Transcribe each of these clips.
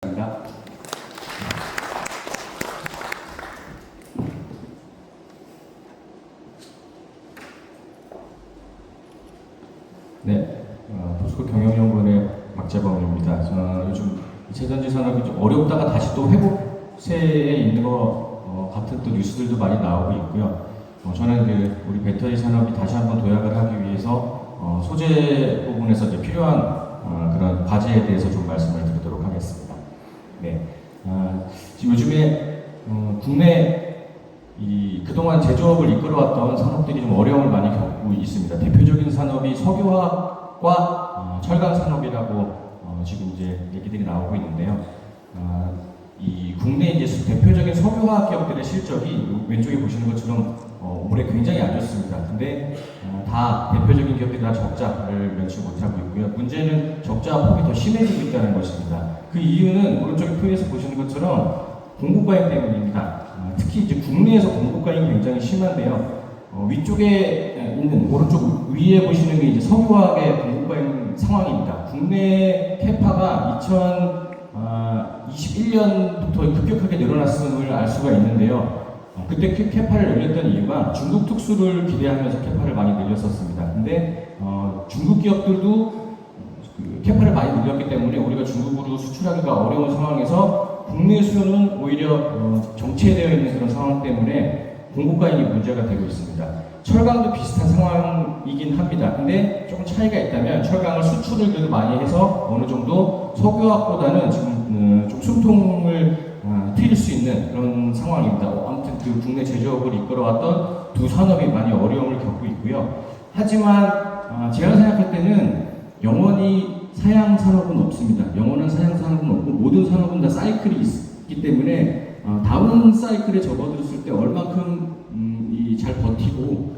입니다. 네, 도스코 경영연구원의 박재범입니다. 요즘 이체전지 산업이 좀 어렵다가 다시 또 회복세에 있는 것 같은 또 뉴스들도 많이 나오고 있고요. 저는 우리 배터리 산업이 다시 한번 도약을 하기 위해서 소재 부분에서 이제 필요한 그런 과제에 대해서 좀 말씀을 드리도록 하겠습니다. 네, 지금 요즘에 국내 그동안 제조업을 이끌어왔던 산업들이 좀 어려움을 많이 겪고 있습니다. 대표적인 산업이 석유화학과 철강 산업이라고 지금 이제 얘기들이 나오고 있는데요. 이 국내 이제 대표적인 석유화학 기업들의 실적이 왼쪽에 보시는 것처럼 올해 굉장히 안 좋습니다. 근데 다 대표적인 기업들이 다 적자를 면치 못하고 있고요. 문제는 적자 폭이 더 심해지고 있다는 것입니다. 그 이유는 오른쪽에 표에서 보시는 것처럼 공급 과잉 때문입니다. 특히 이제 국내에서 공급 과잉이 굉장히 심한데요. 위쪽에 있는 오른쪽 위에 보시는 게 이제 석유화학의 공급 과잉 상황입니다. 국내 캐파가 2021년부터 급격하게 늘어났음을 알 수가 있는데요. 그때 캐파를 늘렸던 이유가 중국 특수를 기대하면서 캐파를 많이 늘렸었습니다. 근데 중국 기업들도 캐파를 많이 늘렸기 때문에 우리가 중국으로 수출하기가 어려운 상황에서 국내 수요는 오히려 정체되어 있는 그런 상황 때문에 공급 과잉이 문제가 되고 있습니다. 철강도 비슷한 상황이긴 합니다. 근데 조금 차이가 있다면 철강을 수출을 그래도 많이 해서 어느 정도 석유화학보다는 지금 좀 숨통을 트일 수 있는 그런 상황입니다. 아무튼 그 국내 제조업을 이끌어왔던 두 산업이 많이 어려움을 겪고 있고요. 하지만 제가 생각할 때는 영원히 사양 산업은 없습니다. 영원한 사양 산업은 없고 모든 산업은 다 사이클이 있기 때문에 다운 사이클에 접어들었을 때 얼만큼 잘 버티고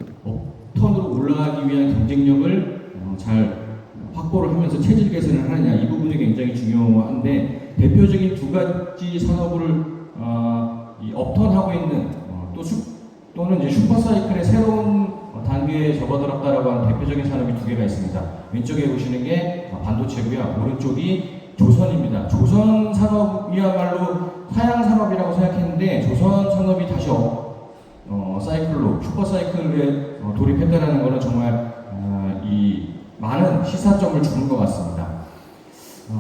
턴으로 올라가기 위한 경쟁력을 잘 확보를 하면서 체질 개선을 하느냐, 이 부분이 굉장히 중요한데, 대표적인 두 가지 산업을 업턴하고 있는 또는 이제 슈퍼사이클의 새로운 단계에 접어들었다라고 하는 대표적인 산업이 두 개가 있습니다. 왼쪽에 보시는 게 반도체고요. 오른쪽이 조선입니다. 조선 산업이야말로 하향 산업이라고 생각했는데 조선 산업이 다시 사이클로 슈퍼사이클에 돌입했다는 것은 정말 이 많은 시사점을 주는 것 같습니다.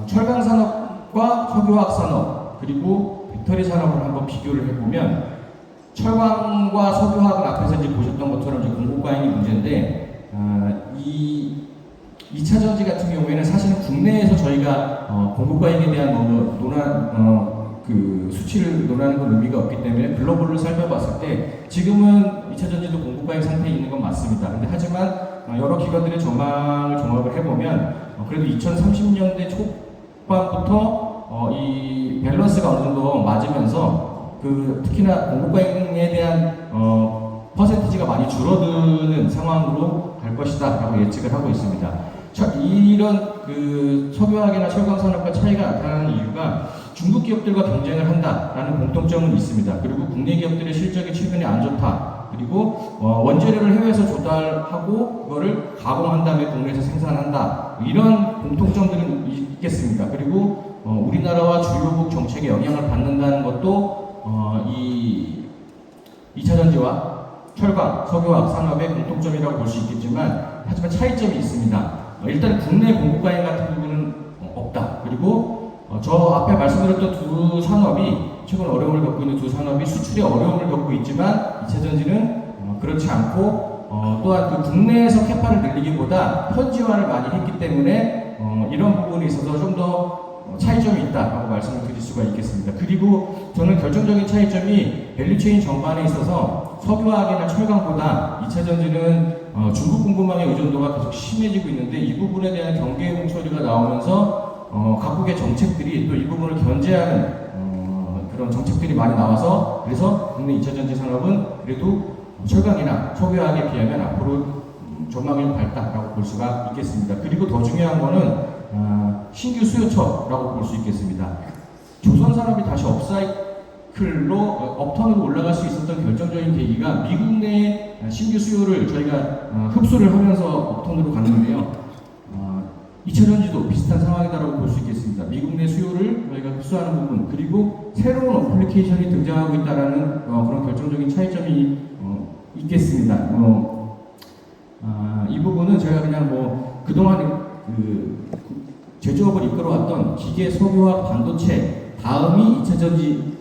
철강 산업과 석유화학 산업 그리고 배터리 산업을 한번 비교를 해보면 철강과 석유화학은 앞에서 이제 보셨던 것처럼 이제 공급 과잉이 문제인데 이 2차 전지 같은 경우에는 사실은 국내에서 저희가 공급 과잉에 대한 수치를 논하는 건 의미가 없기 때문에 글로벌로 살펴봤을 때 지금은 2차 전지도 공급 과잉 상태에 있는 건 맞습니다. 근데 하지만 여러 기관들의 전망을 종합을 해보면 그래도 2030년대 초반부터 이 밸런스가 어느 정도 맞으면서 특히나 공급 과잉에 대한 퍼센티지가 많이 줄어드는 상황으로 갈 것이다 라고 예측을 하고 있습니다. 이런 석유화학이나 철강 산업과 차이가 나타나는 이유가 중국 기업들과 경쟁을 한다라는 공통점은 있습니다. 그리고 국내 기업들의 실적이 최근에 안 좋다. 그리고 원재료를 해외에서 조달하고 그거를 가공한 다음에 국내에서 생산한다. 이런 공통점들은 있겠습니까? 그리고 우리나라와 주요국 정책에 영향을 받는다는 것도 이 2차 전지와 철강, 석유화학 산업의 공통점이라고 볼 수 있겠지만 하지만 차이점이 있습니다. 일단 국내 공급 과잉 같은 부분은 없다. 그리고 저 앞에 말씀드렸던 두 산업이 최근 어려움을 겪고 있는 두 산업이 수출에 어려움을 겪고 있지만 2차 전지는 그렇지 않고 또한 국내에서 캐파를 늘리기보다 현지화를 많이 했기 때문에 이런 부분에 있어서 좀 더 차이점이 있다라고 말씀을 드릴 수가 있겠습니다. 그리고 저는 결정적인 차이점이 밸류체인 전반에 있어서 석유화학이나 철강보다 2차 전지는 중국 공급망의 의존도가 계속 심해지고 있는데 이 부분에 대한 경계 목소리가 나오면서 각국의 정책들이 또 이 부분을 견제하는 그런 정책들이 많이 나와서 그래서 국내 2차 전지 산업은 그래도 철강이나 석유화학에 비하면 앞으로 전망이 밝다라고 볼 수가 있겠습니다. 그리고 더 중요한 거는 신규 수요처라고 볼 수 있겠습니다. 조선 산업이 다시 업턴으로 올라갈 수 있었던 결정적인 계기가 미국 내 신규 수요를 저희가 흡수를 하면서 업턴으로 갔는데요. 2차 전지도 비슷한 상황이다라고 볼 수 있겠습니다. 미국 내 수요를 저희가 흡수하는 부분, 그리고 새로운 어플리케이션이 등장하고 있다라는 그런 결정적인 차이점이 있겠습니다. 이 부분은 제가 그냥 그동안 제조업을 이끌어왔던 기계, 석유화학, 반도체 다음이 2차 전지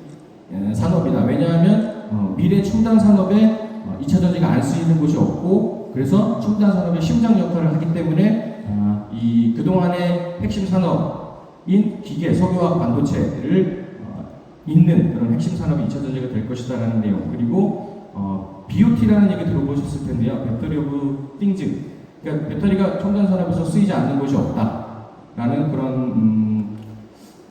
산업이다. 왜냐하면 미래 첨단 산업에 2차 전지가 안 쓰이는 곳이 없고, 그래서 첨단 산업의 심장 역할을 하기 때문에 이 그동안의 핵심 산업인 기계, 석유화학, 반도체를 잇는 그런 핵심 산업이 2차 전지가 될 것이다라는 내용. 그리고 BOT라는 얘기 들어보셨을 텐데요. 배터리 오브 띵즈. 그러니까 배터리가 첨단 산업에서 쓰이지 않는 곳이 없다라는 그런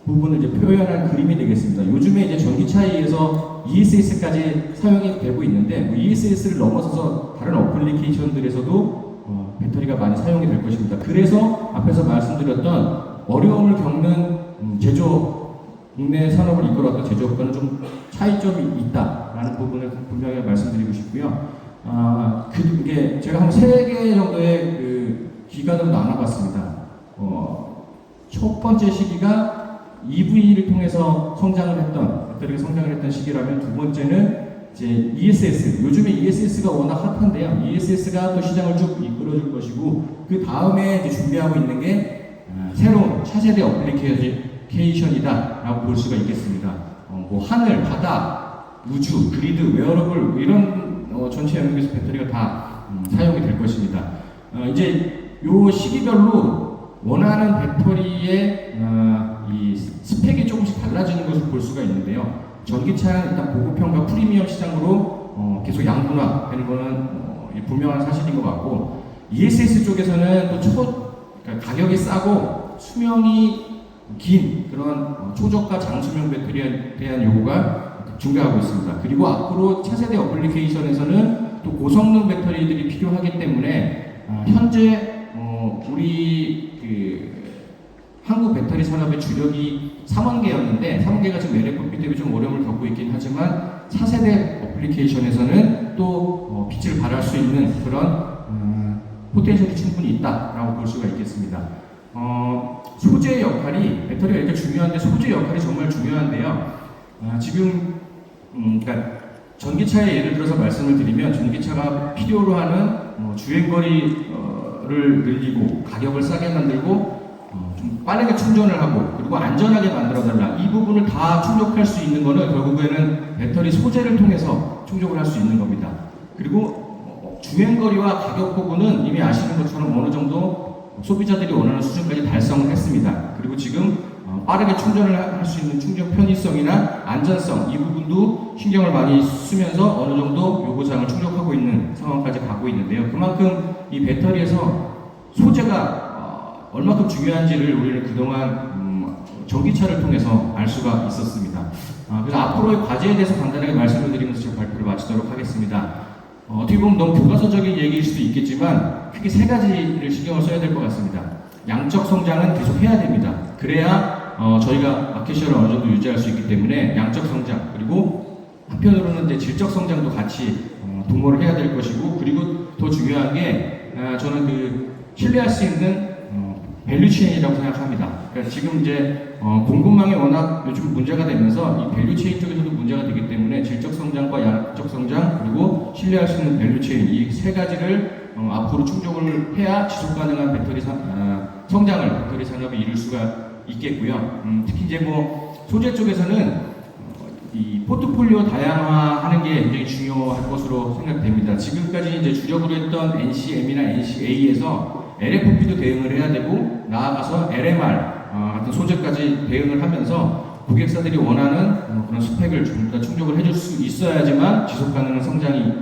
부분을 이제 표현한 그림이 되겠습니다. 요즘에 이제 전기차에서 ESS까지 사용이 되고 있는데, ESS를 넘어서서 다른 어플리케이션들에서도 배터리가 많이 사용이 될 것입니다. 그래서 앞에서 말씀드렸던 어려움을 겪는 국내 산업을 이끌어왔던 제조업과는 좀 차이점이 있다라는 부분을 분명히 말씀드리고 싶고요. 이게 제가 한 3개 정도의 기간으로 나눠봤습니다. 첫 번째 시기가 EV를 통해서 배터리가 성장을 했던 시기라면, 두 번째는 이제 ESS. 요즘에 ESS가 워낙 핫한데요. ESS가 또 시장을 쭉 이끌어줄 것이고, 그 다음에 이제 준비하고 있는 게 새로운 차세대 어플리케이션이다라고 볼 수가 있겠습니다. 하늘, 바다, 우주, 그리드, 웨어러블 이런 전체 영역에서 배터리가 다 사용이 될 것입니다. 이제 요 시기별로 원하는 배터리의 이 스펙이 조금씩 달라지는 것을 볼 수가 있는데요. 전기차는 일단 고급형과 프리미엄 시장으로 계속 양분화되는 것은 분명한 사실인 것 같고, ESS 쪽에서는 또 그러니까 가격이 싸고 수명이 긴 그런 초저가 장수명 배터리에 대한 요구가 증가하고 있습니다. 그리고 앞으로 차세대 어플리케이션에서는 또 고성능 배터리들이 필요하기 때문에 현재 우리 한국 배터리 산업의 주력이 3원계였는데 3원계가 지금 LFP 때문에 좀 어려움을 겪고 있긴 하지만, 차세대 어플리케이션에서는 또 빛을 발할 수 있는 그런 포텐셜이 충분히 있다라고 볼 수가 있겠습니다. 소재 역할이, 배터리가 이렇게 중요한데 소재 역할이 정말 중요한데요. 지금 그러니까 전기차의 예를 들어서 말씀을 드리면, 전기차가 필요로 하는 주행거리를 늘리고 가격을 싸게 만들고 좀 빠르게 충전을 하고 그리고 안전하게 만들어달라, 이 부분을 다 충족할 수 있는 것은 결국에는 배터리 소재를 통해서 충족을 할 수 있는 겁니다. 그리고 주행거리와 가격 부분은 이미 아시는 것처럼 어느 정도 소비자들이 원하는 수준까지 달성을 했습니다. 그리고 지금 빠르게 충전을 할 수 있는 충전 편의성이나 안전성, 이 부분도 신경을 많이 쓰면서 어느 정도 요구사항을 충족하고 있는 상황까지 가고 있는데요. 그만큼 이 배터리에서 소재가 얼마큼 중요한지를 우리는 그동안 전기차를 통해서 알 수가 있었습니다. 그래서 앞으로의 과제에 대해서 간단하게 말씀을 드리면서 제 발표를 마치도록 하겠습니다. 어떻게 보면 너무 교과서적인 얘기일 수도 있겠지만, 크게 3가지를 신경을 써야 될 것 같습니다. 양적 성장은 계속 해야 됩니다. 그래야 저희가 마켓시어를 어느 정도 유지할 수 있기 때문에 양적 성장, 그리고 한편으로는 이제 질적 성장도 같이 동모를 해야 될 것이고, 그리고 더 중요한 게 저는 신뢰할 수 있는 밸류체인이라고 생각합니다. 그러니까 지금 이제 공급망이 워낙 요즘 문제가 되면서 이 밸류체인 쪽에서도 문제가 되기 때문에 질적 성장과 양적 성장, 그리고 신뢰할 수 있는 밸류체인, 이 3가지를 앞으로 충족을 해야 지속 가능한 배터리 성장을 배터리 산업이 이룰 수가 있겠고요. 특히 이제 소재 쪽에서는 이 포트폴리오 다양화하는 게 굉장히 중요할 것으로 생각됩니다. 지금까지 이제 주력으로 했던 NCM이나 NCA에서 LFP도 대응을 해야 되고, 나아가서 LMR 같은 소재까지 대응을 하면서 고객사들이 원하는 그런 스펙을 전부 다 충족을 해줄 수 있어야지만 지속 가능한 성장이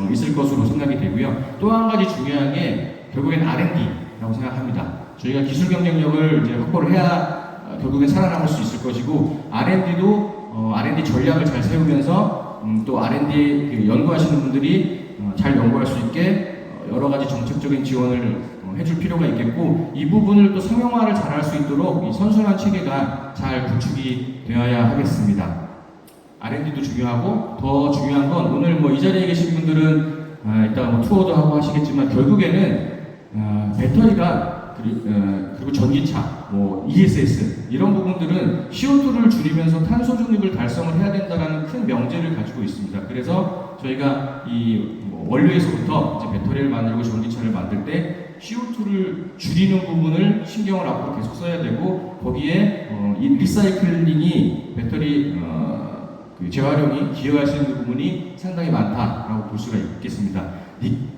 있을 것으로 생각이 되고요. 또 한 가지 중요한 게 결국엔 R&D라고 생각합니다. 저희가 기술 경쟁력을 이제 확보를 해야 결국엔 살아남을 수 있을 것이고, R&D도 R&D 전략을 잘 세우면서 또 R&D 연구하시는 분들이 잘 연구할 수 있게 여러 가지 정책적인 지원을 해줄 필요가 있겠고, 이 부분을 또 상용화를 잘 할 수 있도록 이 선순환 체계가 잘 구축이 되어야 하겠습니다. R&D도 중요하고, 더 중요한 건 오늘 이 자리에 계신 분들은 이따 투어도 하고 하시겠지만, 결국에는 배터리가 그리고 전기차, 뭐 ESS 이런 부분들은 CO2를 줄이면서 탄소 중립을 달성을 해야 된다는 큰 명제를 가지고 있습니다. 그래서 저희가 이 원료에서부터 이제 배터리를 만들고 전기차를 만들 때 CO2를 줄이는 부분을 신경을 앞으로 계속 써야 되고 거기에 이 리사이클링이 배터리 그 재활용이 기여할 수 있는 부분이 상당히 많다라고 볼 수가 있겠습니다.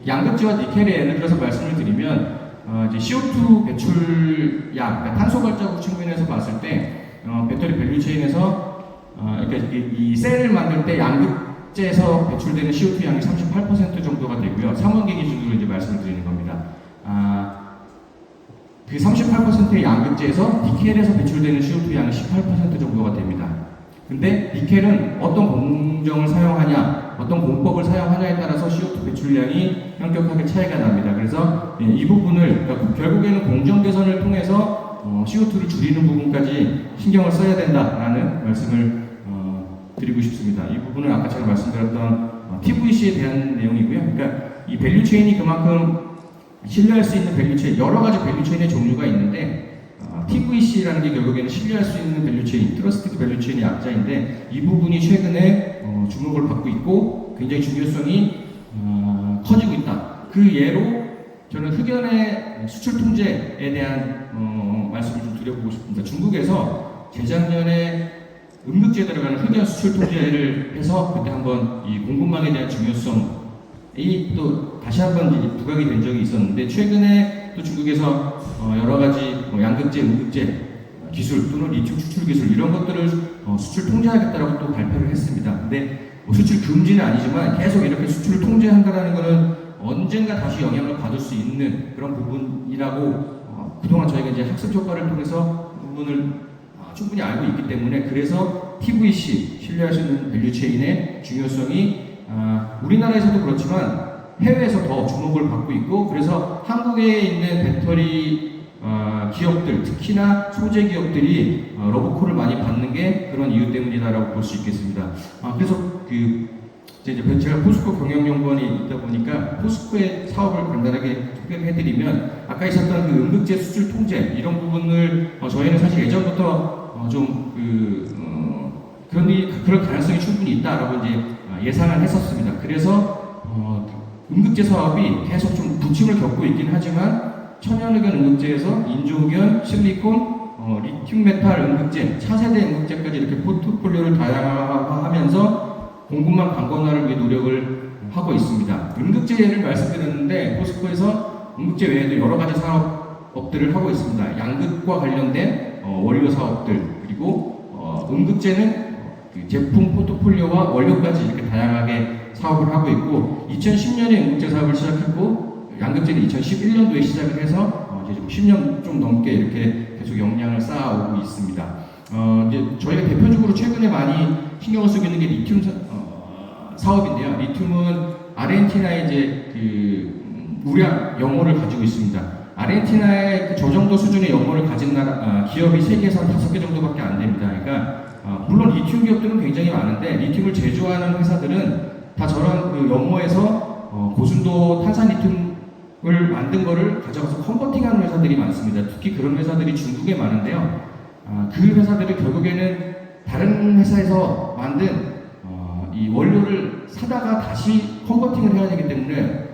양극재와 니켈의 예를 들어서 말씀을 드리면 이제 CO2 배출량, 그러니까 탄소 발자국 측면에서 봤을 때 배터리 밸류 체인에서 그러니까 이 셀을 만들 때 양극재에서 배출되는 CO2 양이 38% 정도가 되고요. 3원기 기준으로 이제 말씀을 드리는 겁니다. 그 38%의 양극재에서 니켈에서 배출되는 CO2 양이 18% 정도가 됩니다. 근데 니켈은 어떤 공정을 사용하냐, 어떤 공법을 사용하냐에 따라서 CO2 배출량이 현격하게 차이가 납니다. 그래서 이 부분을 그러니까 결국에는 공정 개선을 통해서 CO2를 줄이는 부분까지 신경을 써야 된다라는 말씀을 드리고 싶습니다. 이 부분은 아까 제가 말씀드렸던 TVC에 대한 내용이고요. 그러니까 이 밸류 체인이 그만큼 신뢰할 수 있는 밸류 체인, 여러 가지 밸류 체인의 종류가 있는데 TVC라는 게 결국에는 신뢰할 수 있는 밸류 체인, 트러스티드 밸류 체인의 약자인데 이 부분이 최근에 주목을 받고 있고 굉장히 중요성이 커지고 있다. 그 예로 저는 흑연의 수출 통제에 대한 말씀을 좀 드려보고 싶습니다. 중국에서 재작년에 음극재에 들어가는 흑연 수출 통제를 해서 그때 한번 이 공급망에 대한 중요성이 또 다시 한번 부각이 된 적이 있었는데 최근에 또 중국에서 여러 가지 양극재, 음극재 기술 또는 리튬 추출 기술 이런 것들을 수출 통제하겠다라고 또 발표를 했습니다. 근데 수출 금지는 아니지만 계속 이렇게 수출을 통제한다라는 것은 언젠가 다시 영향을 받을 수 있는 그런 부분이라고 그동안 저희가 이제 학습 효과를 통해서 그 부분을 충분히 알고 있기 때문에 그래서 TVC 신뢰할 수 있는 밸류 체인의 중요성이 우리나라에서도 그렇지만 해외에서 더 주목을 받고 있고 그래서 한국에 있는 배터리 기업들 특히나 소재 기업들이 러브콜을 많이 받는 게 그런 이유 때문이다라고 볼 수 있겠습니다. 그래서 제가 포스코 경영연구원이 있다 보니까 포스코의 사업을 간단하게 소개를 해드리면 아까 있었던 그 음극재 수출 통제 이런 부분을 저희는 사실 예전부터 그럴 가능성이 충분히 있다라고 이제 예상을 했었습니다. 그래서 음극재 사업이 계속 좀 부침을 겪고 있긴 하지만 천연흑연 음극재에서 인조흑연, 실리콘, 리튬 메탈 음극재, 차세대 음극재까지 이렇게 포트폴리오를 다양화하면서 공급망 강건화를 위해 노력을 하고 있습니다. 음극재 예를 말씀드렸는데 포스코에서 음극재 외에도 여러 가지 사업들을 하고 있습니다. 양극과 관련된 원료 사업들 그리고 음극재는 제품 포트폴리오와 원료까지 이렇게 다양하게 사업을 하고 있고 2010년에 음극재 사업을 시작했고 양극재는 2011년도에 시작을 해서 이제 10년 좀 넘게 이렇게 계속 역량을 쌓아오고 있습니다. 이제 저희가 대표적으로 최근에 많이 신경을 쓰고 있는 게 리튬 사업인데요. 리튬은 아르헨티나의 이제 우량 연모를 가지고 있습니다. 아르헨티나의 저 정도 수준의 연모를 가진 기업이 세계에서 한 5개 정도밖에 안 됩니다. 그러니까 물론 리튬 기업들은 굉장히 많은데 리튬을 제조하는 회사들은 다 저런 연모에서 고순도 탄산 리튬을 만든 거를 가져가서 컨버팅하는 회사들이 많습니다. 특히 그런 회사들이 중국에 많은데요. 그 회사들이 결국에는 다른 회사에서 만든 이 원료를 사다가 다시 컨버팅을 해야 되기 때문에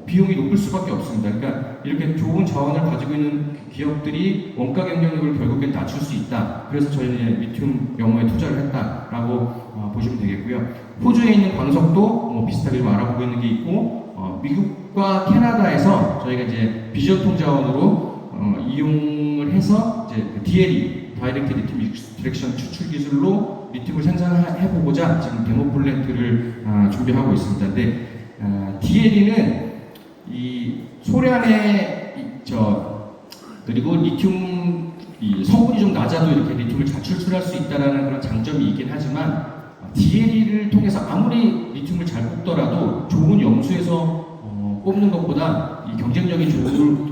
비용이 높을 수밖에 없습니다. 그러니까 이렇게 좋은 자원을 가지고 있는 기업들이 원가 경쟁력을 결국엔 낮출 수 있다. 그래서 저희는 리튬 연모에 투자를 했다라고 보시면 되겠고요. 호주에 있는 광석도 비슷하게 좀 알아보고 있는 게 있고 미국과 캐나다에서 저희가 이제 비전통 자원으로 이용을 해서 이제 DLE 다이렉트 리튬 익스트랙션 추출 기술로 리튬을 생산해보고자 지금 데모 플랜트를 준비하고 있습니다. 근데 DLE는 이 소량의 그리고 리튬 성분이 좀 낮아도 이렇게 리튬을 잘 추출할 수 있다는 그런 장점이 있긴 하지만 DLE를 통해서 아무리 리튬을 잘 뽑더라도 좋은 염수에서 뽑는 것보다 이 경쟁력이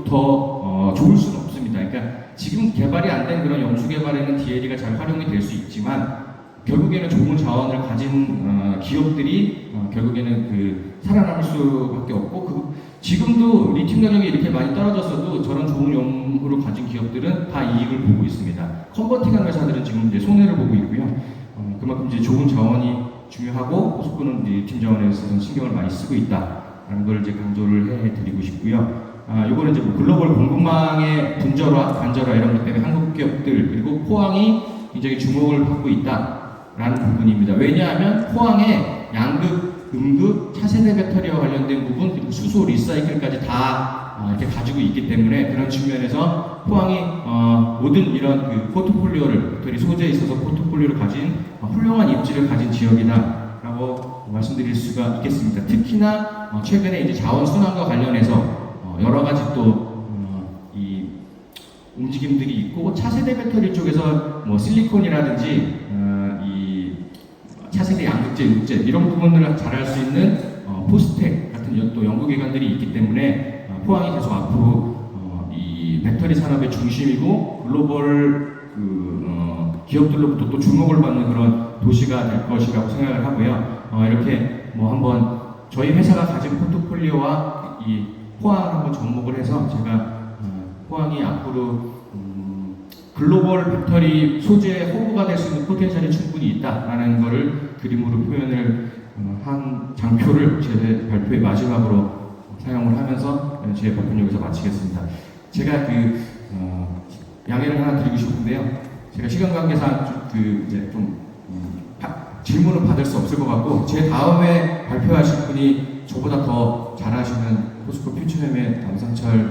더 좋을 수는 없습니다. 그러니까 지금 개발이 안 된 그런 염수 개발에는 DLE가 잘 활용이 될 수 있지만 결국에는 좋은 자원을 가진 기업들이 결국에는 살아남을 수밖에 없고 지금도 리튬 가격이 이렇게 많이 떨어졌어도 저런 좋은 연구를 가진 기업들은 다 이익을 보고 있습니다. 컨버팅하는 회사들은 지금 이제 손해를 보고 있고요. 그만큼 이제 좋은 자원이 중요하고 포스코는 리튬 자원에 있어서 신경을 많이 쓰고 있다라는 걸 이제 강조를 해드리고 싶고요. 요거는 이제 뭐 글로벌 공급망의 분절화, 단절화 이런 것 때문에 한국 기업들 그리고 포항이 굉장히 주목을 받고 있다라는 부분입니다. 왜냐하면 포항에 양극, 음극, 차세대 배터리와 관련된 부분 그리고 수소, 리사이클까지 다 이렇게 가지고 있기 때문에 그런 측면에서 포항이 모든 이런 포트폴리오를 배터리 소재에 있어서 포트폴리오를 가진 훌륭한 입지를 가진 지역이다라고 말씀드릴 수가 있겠습니다. 특히나 최근에 이제 자원 순환과 관련해서 여러 가지 이 움직임들이 있고 차세대 배터리 쪽에서 뭐 실리콘이라든지 이 차세대 양극재, 음극재 이런 부분들을 잘할 수 있는 포스텍 같은 또 연구기관들이 있기 때문에 포항이 계속 앞으로 이 배터리 산업의 중심이고 글로벌 기업들로부터 또 주목을 받는 그런 도시가 될 것이라고 생각을 하고요. 이렇게 뭐 한번 저희 회사가 가진 포트폴리오와 이 포항을 한번 접목을 해서 제가 포항이 앞으로 글로벌 배터리 소재 호구가 될 수 있는 포텐셜이 충분히 있다라는 것을 그림으로 표현을 한 장표를 제 발표의 마지막으로 사용을 하면서 제 발표는 여기서 마치겠습니다. 제가 양해를 하나 드리고 싶은데요. 제가 시간 관계상 이제 질문을 받을 수 없을 것 같고 제 다음에 발표하실 분이 저보다 더 잘하시는 포스코 퓨처엠의 남상철